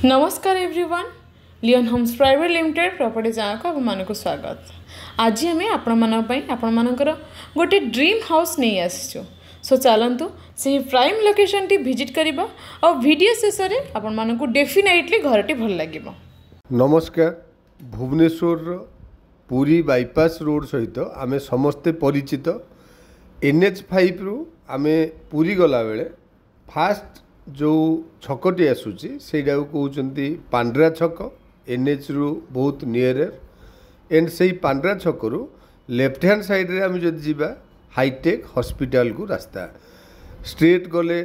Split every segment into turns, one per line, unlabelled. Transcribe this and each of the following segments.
नमस्कार एवरीवन लियन homes private limited property जहाँ को आपको स्वागत। आज आम आपंकर गोटे ड्रीम हाउस नहीं आसचु। सो चलतु से प्राइम लोकेशन टी विजिट करवा और वीडियो शेष में आपण डेफिनेटली घरटी भल लगे।
नमस्कार। भुवनेश्वर पुरी बाईपास रोड सहित आमे समस्ते परिचित। NH5 रु आमे पुरी गला बेले फास्ट जो छकटी आसूची सेटा कहते पांड्रा छक। NH रु बहुत नियर एंड से पांड्रा छक रु लेफ्ट हैंड साइड रे आमे जदि जीवा हाईटेक हॉस्पिटल को रास्ता स्ट्रेट गले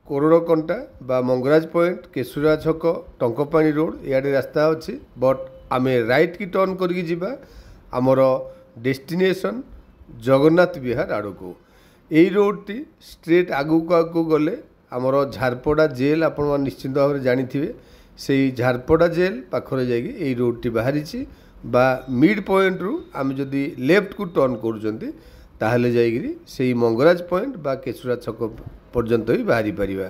कोरड़कंटा बा मंगराज पॉइंट केशुरा छक टंकपाणी रोड इे रास्ता अच्छी। बट आमे राइट की टर्न करके जीवा आमर डेस्टिनेशन जगन्नाथ विहार आड़ को। यही रोड टी स्ट्रेट आगू को आगू गले आमर झारपड़ा जेल आपण निश्चिंत भाव में जानी से झारपड़ा जेल पाखरे जाइए यही रोड टी बाहरी बा मिड पॉइंट रु आम जदि लेफ्ट को टर्न करुँच ताहले जाइए से मंगराज पॉइंट बा केशुरा छक पर्यंत ही बाहरी पारिबा।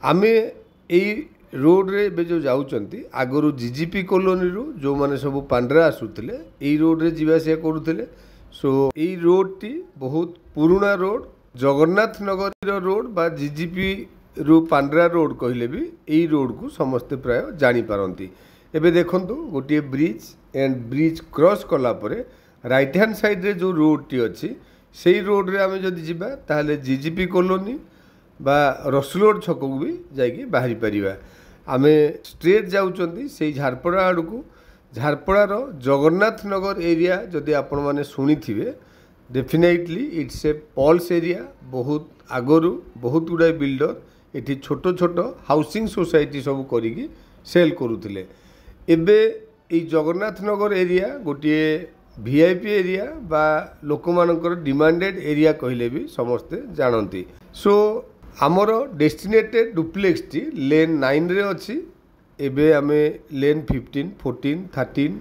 आमे यही रोड रे बे जो जाउचंती आगरु जीजीपी कॉलोनी रु जो माने सब पांड्रा आसुथिले यही रोड रे जीवा से करुथिले। सो यही रोड टी बहुत पुराना रोड जगन्नाथ नगर रोड बा जीजीपी रु पांड्रा रोड कहले भी यही रोड को समस्ते प्राय जानी पारंती। एबे देखंतु गोटे ब्रिज एंड ब्रिज क्रॉस कला परे राइट हैंड साइड रे जो रोड टी अच्छी से रोड रे आमे जदि जीवा ताहले जीजीपी कॉलोनी बा रसुलोड छक को भी जाइए बाहरी पारिबा। आमे स्ट्रेट जाउचंती से झारपड़ा आड़ को। झारपड़ार जगन्नाथ नगर एरिया जदि आपण माने सुनी थिबे definitely it's a plus area. बहुत आगरू बहुत गुड़ाए बिल्डर एटी छोट छोट हाउसिंग सोसाइटी सब करिकी सेल करुथिले। एबे ई जगन्नाथ नगर एरिया गोटे वीआईपी एरिया बा लोक मानकर डिमांडेड एरिया कहले भी समस्ते जानती। सो आमर डेस्टिनेटेड डुप्लेक्स टी लेन 9 रे अच्छी। एबे आमे लेन 15, 14, 13,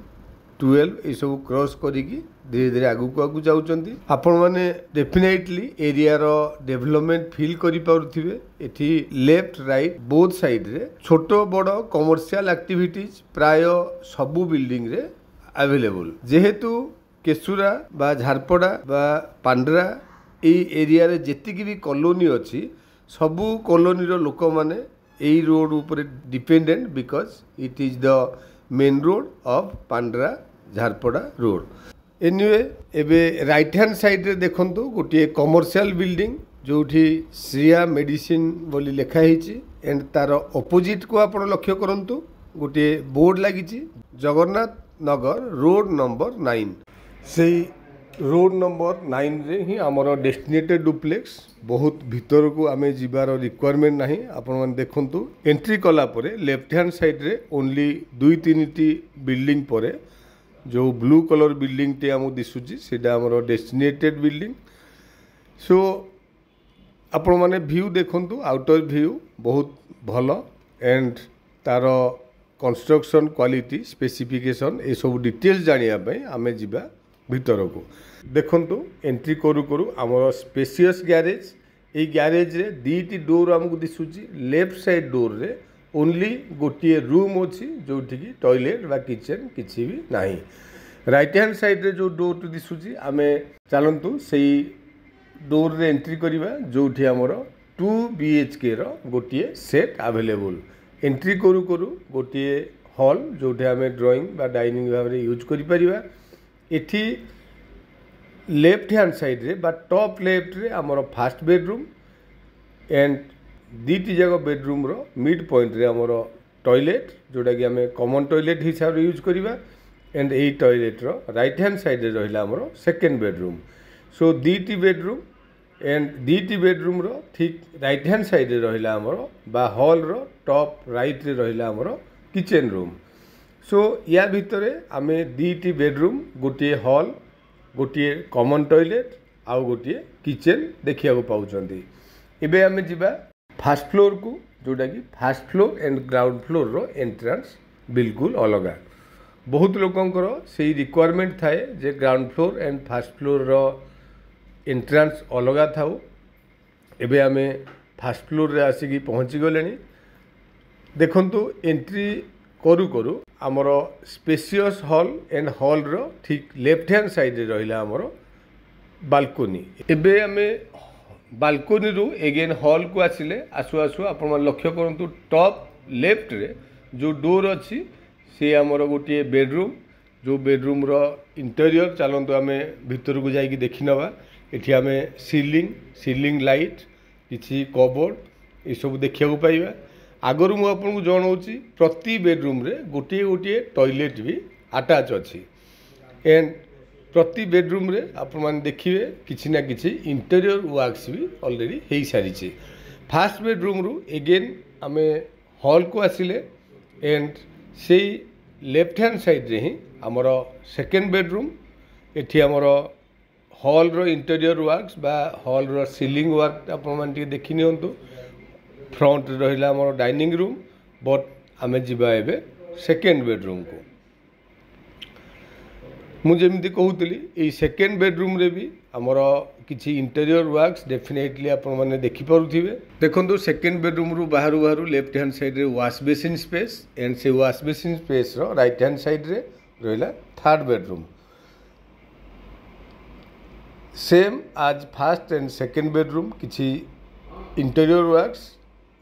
12 ये सब क्रॉस करिकी धीरे धीरे आगू को आगू जाउचंती। आपण माने डेफिनेटली एरिया रो डेवलपमेंट फील करि पारुथिबे। एठी लेफ्ट राइट बोथ साइड रे छोट बड़ कमर्शियल एक्टिविटीज प्राय सबु बिल्डिंग रे अवेलेबल। जेहेतु केशुरा बा झारपड़ा बा पांड्रा ये एरिया रे जेतिकी भी कॉलोनी अच्छी सबु कॉलोनी रो लोक माने यही रोड ऊपर dependent because it is the main road of Pandra Jharpada road. Anyway एबे राइट हैंड साइड रे देखंतु गोटे कमर्शियल बिल्डिंग जोठी श्रिया मेडिसिन बोली लिखा हिची एंड तार ऑपोजिट को आपण लक्ष्य करंतु गोटे बोर्ड लागिची जगन्नाथ नगर रोड नंबर 9। से रोड नंबर 9 रे ही आमर डेस्टिनेटेड डुप्लेक्स बहुत भीतर को आमे जीवार रिक्वायरमेंट नाही। आपण मन देखंतु एंट्री कला परे लेफ्ट हैंड साइड रे ओनली 2-3 टी बिल्डिंग परे जो ब्लू कलर बिल्डिंग टे आमु दिसुची सेटा आमर डेस्टिनेटेड बिल्डिंग। सो आपण माने व्यू देखंतु आउटर व्यू बहुत भलो एंड तार कंस्ट्रक्शन क्वालिटी स्पेसिफिकेशन ए सब डिटेल्स जानिया पई आमे जिबा भीतर को। देखंतु एंट्री करू करू आमर स्पेसियस गैरेज। ए गैरेज रे 2टी डोर आमको दिसुची। लेफ्ट साइड डोर रे ओनली गोटे रूम अच्छी जोठी की टॉयलेट बा किचन किसी भी नहीं। राइट हैंड साइड रे जो डोर दिसुची आमे चलंतु सेही डोर रे एंट्री करिबा जोठी आमर 2 BHK रो गोटे सेट अवेलेबल। एंट्री करू करू गोटे हॉल जोठी आमे ड्राइंग बा डाइनिंग भाव में यूज करि परिबा। एठी लेफ्ट हैंड साइड रे बा टॉप लेफ्ट रे आमर फास्ट बेडरूम एंड 2टी जगह बेडरूम रो मिड पॉइंट रे आमर टॉयलेट जोटा कि आमे कॉमन टॉयलेट हिसाब रे यूज करिबा एंड एही टॉयलेट रो राइट हैंड साइड रे रहिला आमर सेकंड बेडरूम। सो 2टी बेडरूम एंड 2टी बेडरूम रो ठीक राइट हैंड साइड रे रहिला आमर बा हॉल रो टॉप राइट रे रहिला आमर किचन रूम। सो या भितरे आमे 2टी बेडरूम गोटे हॉल गोटे कॉमन टॉयलेट आउ गोटे किचन देखिया को पाउचंती। एबे आमे जिबा फर्स्ट फ्लोर को जोटा कि first floor and ground floor रो एंट्रेंस बिल्कुल अलग। बहुत लोकंकर से रिक्वायरमेंट थाए जे ground floor and first floor रो एंट्रेंस अलग थाउ। एबे आमे फर्स्ट फ्लोर रे आसिकी पहुँची गलेनी। देखंतु एंट्री करू करू आमर स्पेसियस हॉल एंड हॉल रो ठीक लेफ्ट हैंड साइड रे रहिला आमर बालकोनी। एबे आमे बालकोनी रू एगेन हॉल को आसिले आसु आसु आपण मन लक्ष्य करंतु टॉप लेफ्ट रे जो डोर अछि से आमर गोटे बेडरूम। जो बेडरूम रो इंटीरियर चलंतु आमे भितर को जाई कि देखि नबा। एठी आमे सीलिंग लाइट किछि कबोर्ड ए सब देखिया को पाइबा। आगर मु आपको जनाऊँगी प्रति बेडरूम रे गोटे गोटे टॉयलेट भी अटैच अच्छी एंड प्रति बेडरूम रे आपण माने देखिए किछि ना किछि इंटीरियर वर्क्स भी ऑलरेडी हो सारी। फास्ट बेडरूम रु एगेन आमे हॉल को आसिले एंड से लेफ्ट हैंड साइड रे ही आमर सेकेंड बेडरूम। एठी आमर हॉल रो इंटीरियर वर्क्स बा हॉल रो सीलिंग वर्क आपण माने देखि नियंतु। फ्रंट रहिला आमर डाइनिंग रूम बट आमे जिबा एबे सेकेंड बेडरूम को। मुझे कहूली ये सेकेंड बेडरूम रे भी आमर किछि इंटीरियर वर्क्स डेफिनेटली आपण माने देखि पारुथिबे। देखंतु सेकेंड बेडरूम रु Bahru Bahru left hand side रे वॉश बेसिन स्पेस एंड से वॉश बेसिन स्पेस रो राइट हैंड साइड रे रहिला थर्ड बेडरूम। सेम आज फर्स्ट एंड सेकेंड बेडरूम किछि इंटीरियर वर्क्स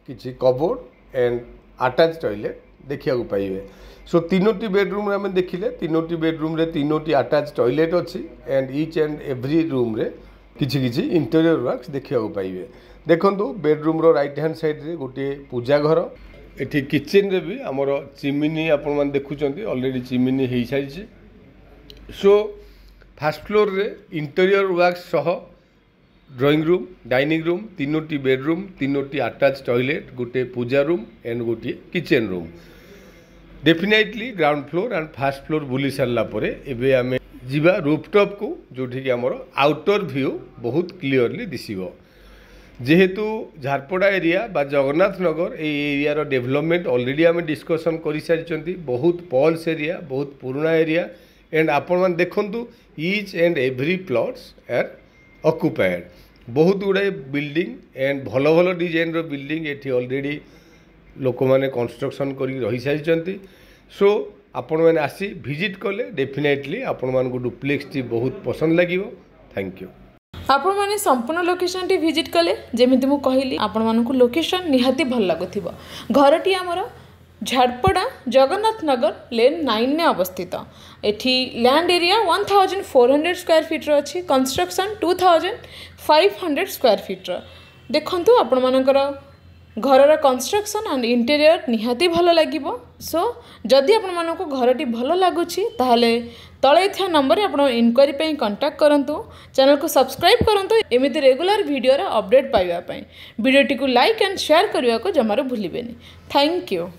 किछि कबोर्ड एंड अटैच टॉयलेट देखिया को पाइबे। सो तीनोटी बेडरूम रे हमें देखिले तीनोटी बेडरूम रे तीनोटी अटैच टॉयलेट अछि and each and every room रे किछि किछि इंटीरियर वर्क्स देखिया को पाइबे। देखंतु बेडरूम रो राइट हैंड साइड रे गोटे पूजा घर। एठी किचन रे भी हमर चिमिनी आपण मान देखुचंती ऑलरेडी चिमिनी हेई सारिछि। सो फर्स्ट फ्लोर रे इंटीरियर वर्क्स सह ड्राइंग रूम डाइनिंग रूम तीनोटी बेडरूम तीनोटी अटैच टॉयलेट गोटे पूजा रूम एंड गोटे kitchen room. Definitely ground floor and first floor बुली सारा पर एबे आमे जिबा रूफटॉप को जोठी कि हमर आउटर व्यू बहुत क्लियरली दिसिबो। जेहेतु झारपड़ा एरिया बा जगन्नाथ नगर ए एरिया रो डेवलपमेंट ऑलरेडी आमे डिस्कशन करि सारिचंती। बहुत पॉल्स एरिया बहुत पुराना एरिया एंड आपण मान देखंतु each and every plots are occupied. बहुत गुड़ाए बिल्डिंग एंड भल भल डिजाइन रो बिल्डिंग एठी ऑलरेडी लोक माने कंस्ट्रक्शन करी रही सारी। सो आपण मैंने आसी विजिट कले डेफिनेटली आपण मान को डुप्लेक्स टी बहुत पसंद लागिवो। Thank you.
आपण माने संपूर्ण लोकेशन टी विजिट कले जेमिति मु कहली आपण मान को लोकेशन निहाती भल लागुथिबो। घरटी हमर झारपड़ा जगन्नाथ नगर लेन 9 ने अवस्थित। एठी लैंड एरिया 1400 स्क्वायर फीट रो अछि कंस्ट्रक्शन 2500 स्क्वायर फीट रो। देखंतु आपण मानकर घरर कंस्ट्रक्शन एंड इंटीरियर निहाती भल लागिबो। सो जदि आपण मानको घरटी भल लागुछि ताहले तळे थिया नंबर रे आपण इनक्वायरी पई कांटेक्ट करंतु। चैनल को सब्सक्राइब करंतु एमिति रेगुलर वीडियो रा अपडेट पाइबा पई। वीडियोटी को लाइक एंड शेयर करिवा को जमारो भूलिबेनी। Thank you.